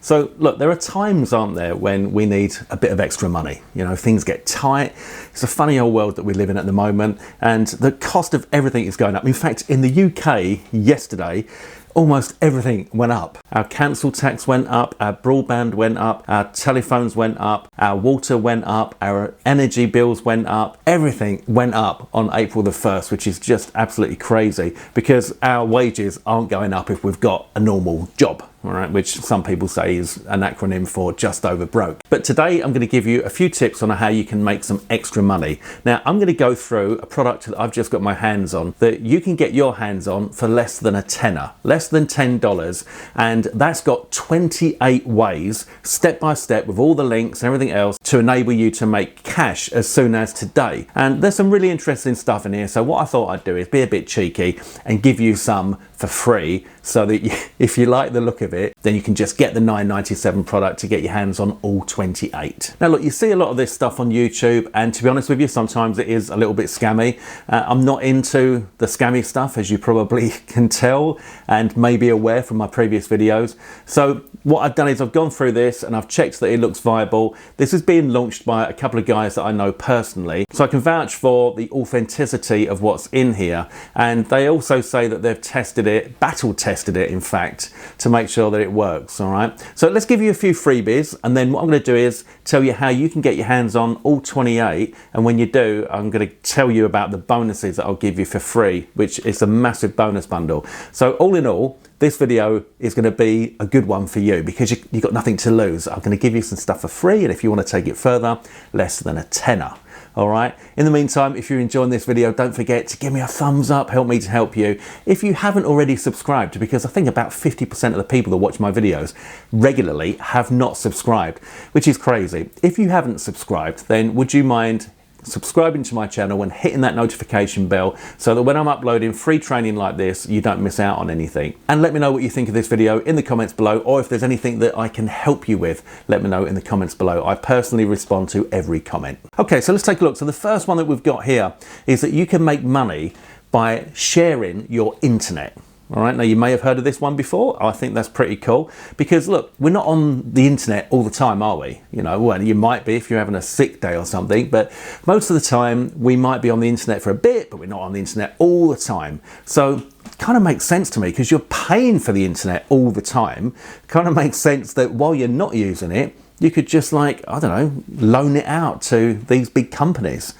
So look, there are times, aren't there, when we need a bit of extra money. You know, things get tight. It's a funny old world that we live in at the moment, and the cost of everything is going up. In fact, in the UK yesterday, almost everything went up. Our council tax went up, our broadband went up, our telephones went up, our water went up, our energy bills went up. Everything went up on April the 1st, which is just absolutely crazy because our wages aren't going up if we've got a normal job. All right, which some people say is an acronym for just over broke. But today I'm going to give you a few tips on how you can make some extra money. Now I'm going to go through a product that I've just got my hands on that you can get your hands on for less than a tenner, less than $10, and that's got 28 ways, step by step, with all the links and everything else to enable you to make cash as soon as today. And there's some really interesting stuff in here, so what I thought I'd do is be a bit cheeky and give you some for free, so that if you like the look of it, then you can just get the $9.97 product to get your hands on all 28. Now look, you see a lot of this stuff on YouTube, and to be honest with you, sometimes it is a little bit scammy. I'm not into the scammy stuff, as you probably can tell and may be aware from my previous videos. So what I've done is I've gone through this and I've checked that it looks viable. This is being launched by a couple of guys that I know personally, so I can vouch for the authenticity of what's in here, and they also say that they've tested it, battle tested it in fact, to make sure that it works. All right, so let's give you a few freebies, and then what I'm going to do is tell you how you can get your hands on all 28, and when you do, I'm going to tell you about the bonuses that I'll give you for free, which is a massive bonus bundle. So all in all, this video is going to be a good one for you because you've got nothing to lose. I'm going to give you some stuff for free, and if you want to take it further, less than a tenner. All right. In the meantime, if you're enjoying this video, don't forget to give me a thumbs up, help me to help you. If you haven't already subscribed, because I think about 50% of the people that watch my videos regularly have not subscribed, which is crazy. If you haven't subscribed, then would you mind subscribing to my channel and hitting that notification bell so that when I'm uploading free training like this, you don't miss out on anything. And let me know what you think of this video in the comments below, or if there's anything that I can help you with, let me know in the comments below. I personally respond to every comment. Okay, so let's take a look. So the first one that we've got here is that you can make money by sharing your internet. All right, now you may have heard of this one before. I think that's pretty cool because look, we're not on the internet all the time, are we? You know, well, you might be if you're having a sick day or something, but most of the time we might be on the internet for a bit, but we're not on the internet all the time. So it kind of makes sense to me because you're paying for the internet all the time. It kind of makes sense that while you're not using it, you could just, like, I don't know, loan it out to these big companies.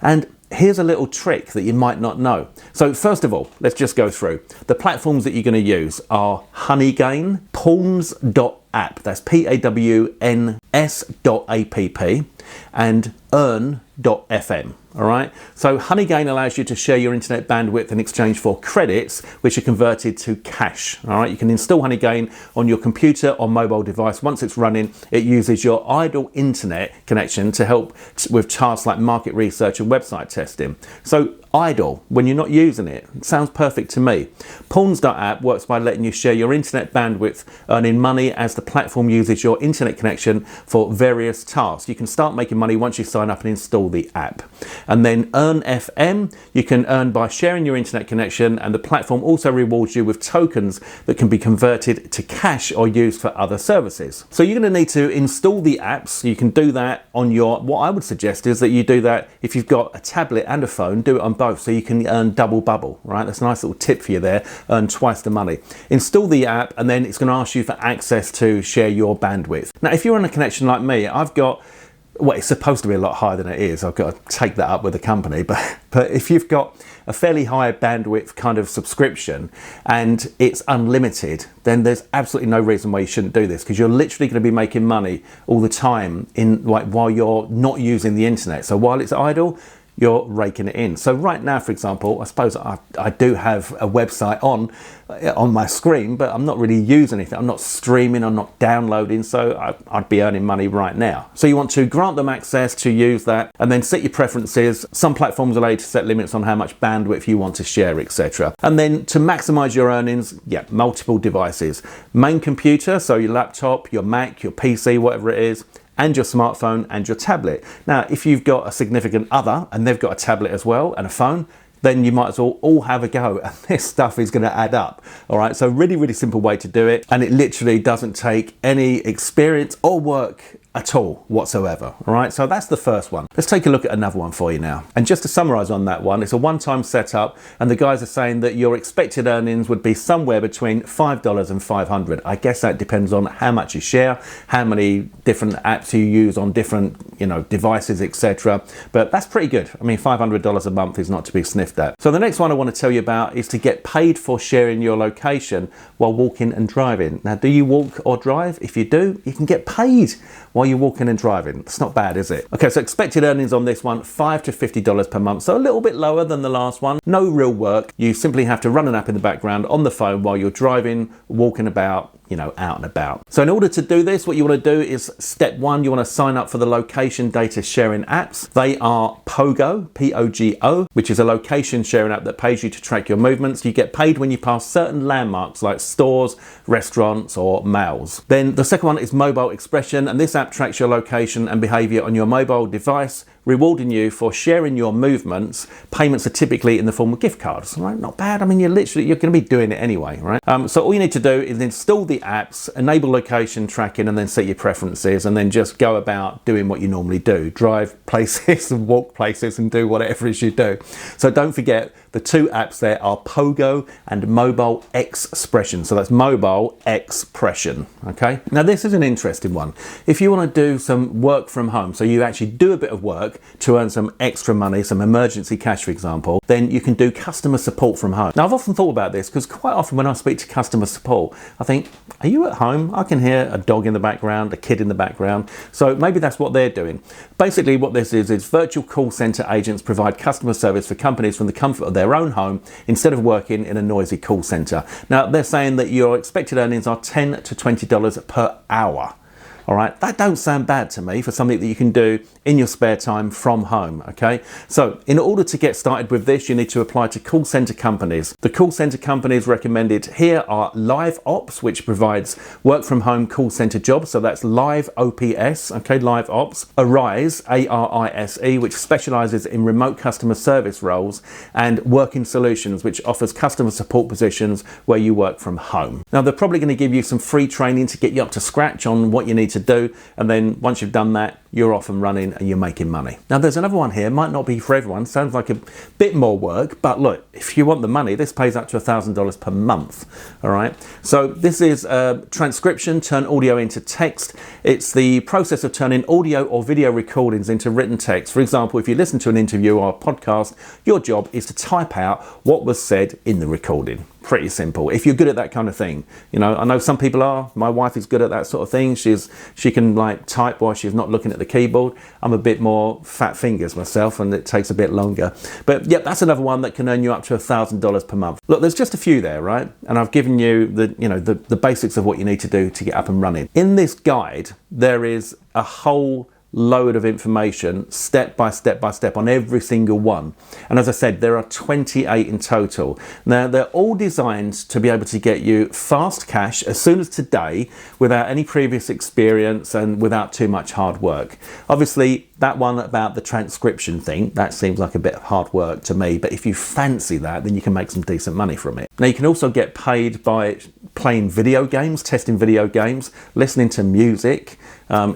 And here's a little trick that you might not know. So first of all, let's just go through. The platforms that you're going to use are Honeygain, Pawns.app, that's PAWNS.app, and Earn.fm. All right, so Honeygain allows you to share your internet bandwidth in exchange for credits, which are converted to cash. All right, you can install Honeygain on your computer or mobile device. Once it's running, it uses your idle internet connection to help with tasks like market research and website testing. So idle, when you're not using it, it sounds perfect to me. Pawns.app works by letting you share your internet bandwidth, earning money as the platform uses your internet connection for various tasks. You can start making money once you sign up and install the app. And then Earn FM, you can earn by sharing your internet connection, and the platform also rewards you with tokens that can be converted to cash or used for other services. So you're going to need to install the apps. You can do that on your, what I would suggest is that you do that if you've got a tablet and a phone, do it on both so you can earn double bubble, right? That's a nice little tip for you there, earn twice the money. Install the app and then it's going to ask you for access to share your bandwidth. Now, if you're on a connection like me, I've got, well, it's supposed to be a lot higher than it is. I've got to take that up with the company, but if you've got a fairly high bandwidth kind of subscription and it's unlimited, then there's absolutely no reason why you shouldn't do this, because you're literally going to be making money all the time in, like, while you're not using the internet. So while it's idle, you're raking it in. So right now, for example, I suppose I do have a website on my screen, but I'm not really using anything. I'm not streaming, I'm not downloading, so I'd be earning money right now. So you want to grant them access to use that and then set your preferences. Some platforms allow you to set limits on how much bandwidth you want to share, etc. And then to maximize your earnings, multiple devices. Main computer, so your laptop, your Mac, your PC, whatever it is, and your smartphone and your tablet. Now, if you've got a significant other and they've got a tablet as well and a phone, then you might as well all have a go, and this stuff is going to add up. All right, so really simple way to do it, and it literally doesn't take any experience or work at all whatsoever. All right, so that's the first one. Let's take a look at another one for you now. And just to summarize on that one, it's a one-time setup, and the guys are saying that your expected earnings would be somewhere between $5 and $500. I guess that depends on how much you share, how many different apps you use on different, devices, etc. But that's pretty good. I mean, $500 a month is not to be sniffed at. So the next one I want to tell you about is to get paid for sharing your location while walking and driving. Now, do you walk or drive? If you do, you can get paid while you're walking and driving. It's not bad, is it? Okay, so expected earnings on this one, $5 to $50 per month. So a little bit lower than the last one. No real work. You simply have to run an app in the background on the phone while you're driving, walking about, out and about. So in order to do this, what you want to do is step one, you want to sign up for the location data sharing apps. They are Pogo, P-O-G-O, which is a location sharing app that pays you to track your movements. You get paid when you pass certain landmarks like stores, restaurants, or malls. Then the second one is Mobile Expression, and this app tracks your location and behavior on your mobile device, rewarding you for sharing your movements. Payments are typically in the form of gift cards, right? Not bad. I mean, you're going to be doing it anyway, right? So all you need to do is install the apps, enable location tracking, and then set your preferences, and then just go about doing what you normally do. Drive places and walk places and do whatever it is you do. So don't forget, the two apps there are Pogo and Mobile Expression. So that's Mobile Expression, okay? Now this is an interesting one. If you want to do some work from home, so you actually do a bit of work to earn some extra money, some emergency cash, for example, then you can do customer support from home. Now I've often thought about this because quite often when I speak to customer support, I think, are you at home? I can hear a dog in the background, a kid in the background. So maybe that's what they're doing. Basically what this is virtual call center agents provide customer service for companies from the comfort of their own home instead of working in a noisy call center. Now they're saying that your expected earnings are $10 to $20 per hour. All right, that don't sound bad to me for something that you can do in your spare time from home, okay? So in order to get started with this, you need to apply to call center companies. The call center companies recommended here are Live Ops, which provides work from home call center jobs. So that's Live OPS, okay, Live Ops. Arise, A-R-I-S-E, which specializes in remote customer service roles, and Working Solutions, which offers customer support positions where you work from home. Now, they're probably going to give you some free training to get you up to scratch on what you need to do, and then once you've done that, you're off and running and you're making money. Now there's another one here, might not be for everyone, sounds like a bit more work, but look, if you want the money, this pays up to $1,000 per month. All right, so this is transcription, turn audio into text. It's the process of turning audio or video recordings into written text. For example, if you listen to an interview or a podcast, your job is to type out what was said in the recording. Pretty simple if you're good at that kind of thing. I know some people are. My wife is good at that sort of thing. She can like type while she's not looking at the keyboard. I'm a bit more fat fingers myself, and it takes a bit longer. But yep, that's another one that can earn you up to $1,000 per month. Look, there's just a few there, right? And I've given you the basics of what you need to do to get up and running. In this guide, there is a whole load of information step by step on every single one, and as I said, there are 28 in total. Now they're all designed to be able to get you fast cash as soon as today without any previous experience and without too much hard work. Obviously that one about the transcription thing, that seems like a bit of hard work to me, but if you fancy that, then you can make some decent money from it. Now you can also get paid by playing video games, testing video games, listening to music,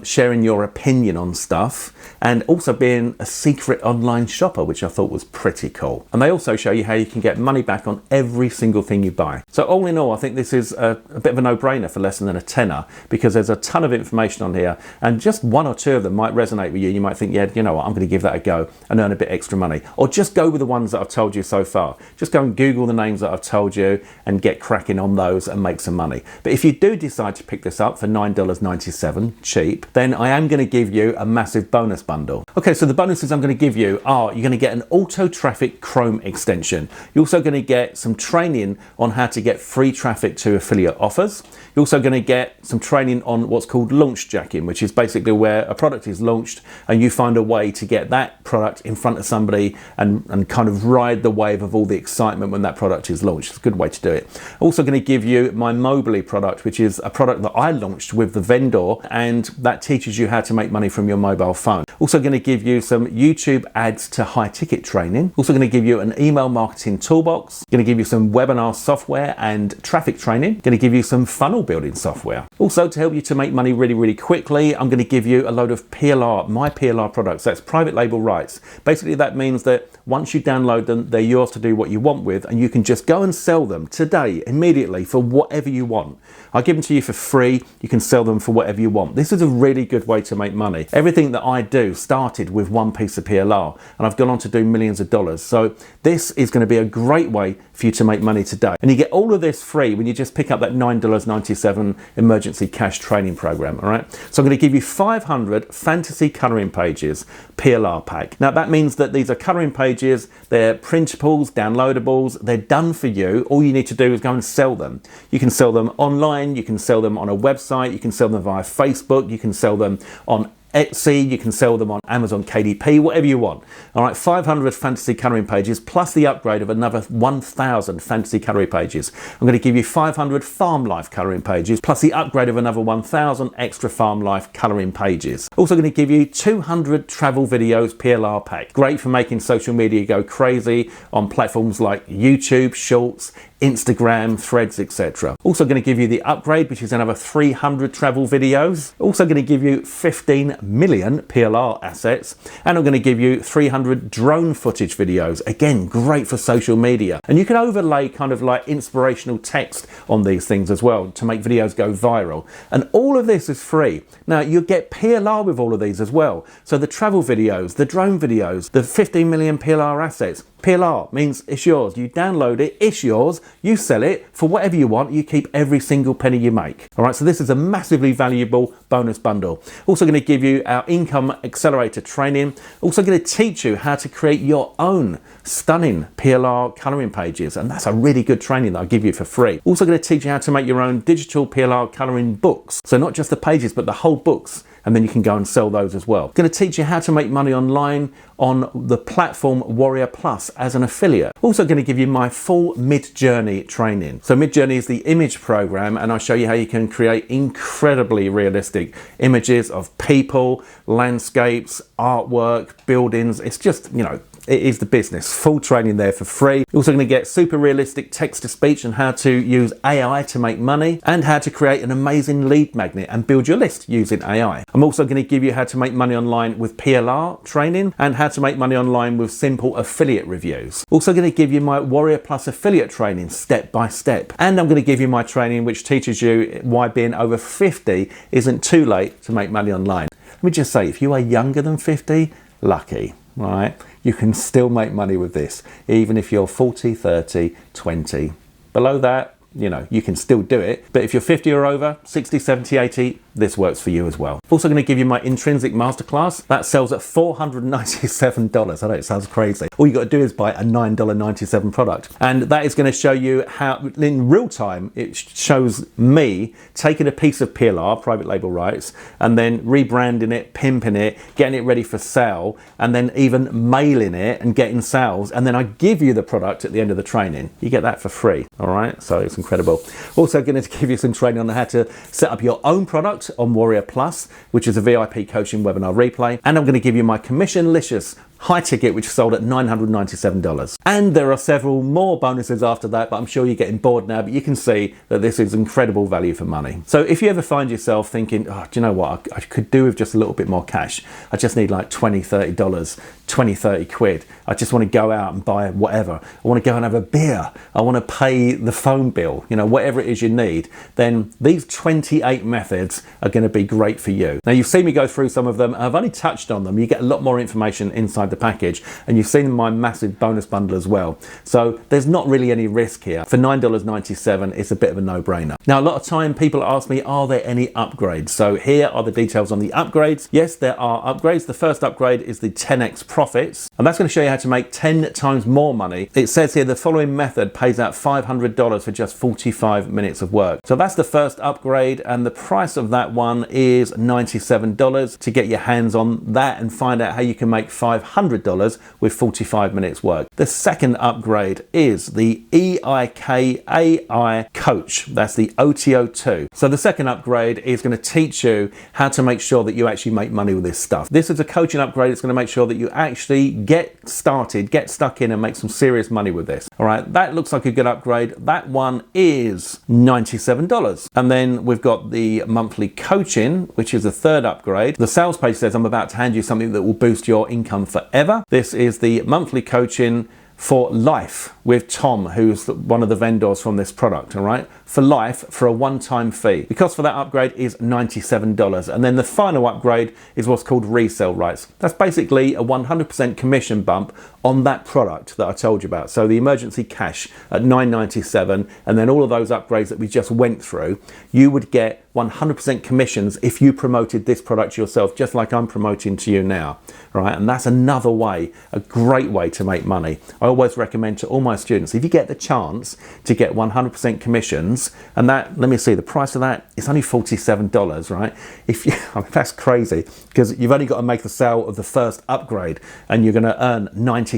sharing your opinion on stuff, and also being a secret online shopper, which I thought was pretty cool. And they also show you how you can get money back on every single thing you buy. So all in all, I think this is a bit of a no-brainer for less than a tenner, because there's a ton of information on here, and just one or two of them might resonate with you. You might think, yeah, you know what, I'm going to give that a go and earn a bit extra money. Or just go with the ones that I've told you so far. Just go and Google the names that I've told you and get cracking on those and make some money. But if you do decide to pick this up for $9.97, cheap, then I am going to give you a massive bonus bundle. Okay, so the bonuses I'm going to give you are, you're going to get an auto traffic Chrome extension. You're also going to get some training on how to get free traffic to affiliate offers. You're also going to get some training on what's called launch jacking, which is basically where a product is launched and you find a way to get that product in front of somebody and kind of ride the wave of all the excitement when that product is launched. It's a good way to do it. I'm also going to give you my Mobily product, which is a product that I launched with the vendor, and that teaches you how to make money from your mobile phone. Also going to give you some YouTube ads to high ticket training. Also going to give you an email marketing toolbox. Going to give you some webinar software and traffic training. Going to give you some funnel building software. Also, to help you to make money really, really quickly, I'm going to give you a load of PLR, my PLR products. That's private label rights. Basically, that means that once you download them, they're yours to do what you want with, and you can just go and sell them today, immediately, for whatever you want. I'll give them to you for free. You can sell them for whatever you want. This is a really good way to make money. Everything that I do started with one piece of PLR, and I've gone on to do millions of dollars. So this is going to be a great way for you to make money today. And you get all of this free when you just pick up that $9.97 emergency cash training program, all right? So I'm going to give you 500 fantasy coloring pages PLR pack. Now that means that these are coloring pages, they're printables, downloadables, they're done for you. All you need to do is go and sell them. You can sell them online, you can sell them on a website, you can sell them via Facebook, you can sell them on Etsy, you can sell them on Amazon KDP, whatever you want. All right, 500 fantasy coloring pages plus the upgrade of another 1,000 fantasy coloring pages. I'm going to give you 500 farm life coloring pages plus the upgrade of another 1,000 extra farm life coloring pages. Also going to give you 200 travel videos PLR pack. Great for making social media go crazy on platforms like YouTube, Shorts, Instagram, Threads, etc. Also going to give you the upgrade, which is another 300 travel videos. Also going to give you 15 million PLR assets, and I'm going to give you 300 drone footage videos. Again, great for social media. And you can overlay kind of like inspirational text on these things as well to make videos go viral. And all of this is free. Now you get PLR with all of these as well. So the travel videos, the drone videos, the 15 million PLR assets. PLR means it's yours. You download it, it's yours, you sell it for whatever you want, you keep every single penny you make. All right, so this is a massively valuable bonus bundle. Also going to give you our income accelerator training. Also going to teach you how to create your own stunning PLR coloring pages, and that's a really good training that I'll give you for free. Also going to teach you how to make your own digital PLR coloring books. So not just the pages, but the whole books. And then you can go and sell those as well. Going to teach you how to make money online on the platform Warrior Plus as an affiliate. Also going to give you my full Mid-Journey training. So Mid-Journey is the image program, and I'll show you how you can create incredibly realistic images of people, landscapes, artwork, buildings. It's just, you know, it is the business. Full training there for free. You're also going to get super realistic text to speech and how to use AI to make money, and how to create an amazing lead magnet and build your list using AI. I'm also going to give you how to make money online with PLR training and how to make money online with simple affiliate reviews. Also going to give you my Warrior Plus affiliate training step by step. And I'm going to give you my training which teaches you why being over 50 isn't too late to make money online. Let me just say, if you are younger than 50, lucky. Right, you can still make money with this, even if you're 40, 30, 20. Below that, you know, you can still do it. But if you're 50 or over, 60, 70, 80, this works for you as well. Also going to give you my intrinsic masterclass. That sells at $497. I know it sounds crazy. All you got to do is buy a $9.97 product. And that is going to show you how, in real time, it shows me taking a piece of PLR, private label rights, and then rebranding it, pimping it, getting it ready for sale, and then even mailing it and getting sales. And then I give you the product at the end of the training. You get that for free. All right, so it's incredible. Also going to give you some training on how to set up your own product on Warrior Plus, which is a VIP coaching webinar replay. And I'm going to give you my commission-licious high ticket, which sold at $997. And there are several more bonuses after that, but I'm sure you're getting bored now, but you can see that this is incredible value for money. So if you ever find yourself thinking, oh, do you know what, I could do with just a little bit more cash. I just need like $20, $30, 20, 30 quid. I just want to go out and buy whatever. I want to go and have a beer. I want to pay the phone bill, you know, whatever it is you need. Then these 28 methods are going to be great for you. Now you've seen me go through some of them. I've only touched on them. You get a lot more information inside the package, and you've seen my massive bonus bundle as well. So there's not really any risk here. For $9.97, it's a bit of a no-brainer. Now, a lot of time people ask me, are there any upgrades? So here are the details on the upgrades. Yes, there are upgrades. The first upgrade is the 10x profits, and that's going to show you how to make 10 times more money. It says here the following method pays out $500 for just 45 minutes of work. So that's the first upgrade, and the price of that one is $97 to get your hands on that and find out how you can make $500 $100 with 45 minutes work. The second upgrade is the EIK AI Coach. That's the OTO2. So the second upgrade is going to teach you how to make sure that you actually make money with this stuff. This is a coaching upgrade. It's going to make sure that you actually get started, get stuck in and make some serious money with this. All right, that looks like a good upgrade. That one is $97. And then we've got the monthly coaching, which is the third upgrade. The sales page says I'm about to hand you something that will boost your income forever. This is the monthly coaching for life with Tom, who's one of the vendors from this product, all right? For life, for a one-time fee. The cost for that upgrade is $97. And then the final upgrade is what's called resale rights. That's basically a 100% commission bump on that product that I told you about. So the emergency cash at $9.97, and then all of those upgrades that we just went through, you would get 100% commissions if you promoted this product yourself, just like I'm promoting to you now, right? And that's another way, a great way to make money. I always recommend to all my students, if you get the chance to get 100% commissions, and that, let me see, the price of that is only $47, right? If you, I mean, that's crazy, because you've only got to make the sale of the first upgrade and you're going to earn $97.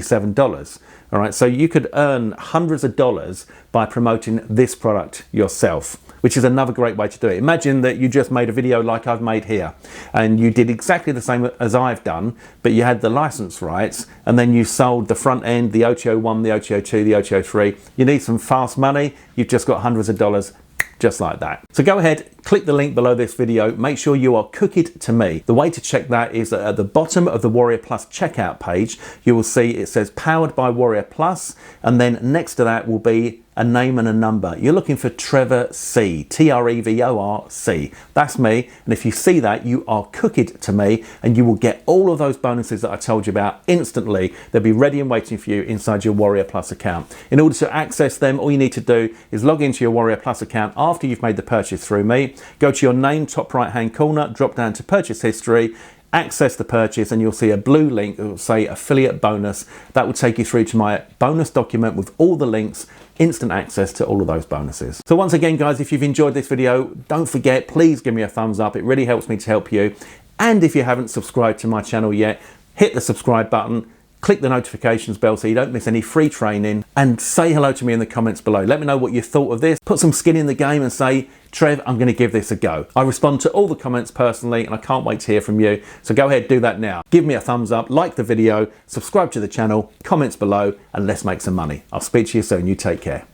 All right, so you could earn hundreds of dollars by promoting this product yourself, which is another great way to do it. Imagine that you just made a video like I've made here, and you did exactly the same as I've done, but you had the license rights, and then you sold the front end, the OTO1, the OTO2, the OTO3. You need some fast money, you've just got hundreds of dollars just like that. So go ahead, click the link below this video, make sure you are cooked to me. The way to check that is that at the bottom of the Warrior Plus checkout page, you will see it says powered by Warrior Plus, and then next to that will be a name and a number. You're looking for Trevor C, Trevorc. That's me, and if you see that, you are cooked to me, and you will get all of those bonuses that I told you about instantly. They'll be ready and waiting for you inside your Warrior Plus account. In order to access them, all you need to do is log into your Warrior Plus account after you've made the purchase through me, go to your name, top right hand corner, drop down to purchase history, access the purchase, and you'll see a blue link that will say affiliate bonus. That will take you through to my bonus document with all the links, instant access to all of those bonuses. So once again, guys, if you've enjoyed this video, don't forget, please give me a thumbs up. It really helps me to help you. And if you haven't subscribed to my channel yet, hit the subscribe button, click the notifications bell so you don't miss any free training, and say hello to me in the comments below. Let me know what you thought of this. Put some skin in the game and say, Trev, I'm going to give this a go. I respond to all the comments personally, and I can't wait to hear from you. So go ahead, do that now. Give me a thumbs up, like the video, subscribe to the channel, comments below, and let's make some money. I'll speak to you soon. You take care.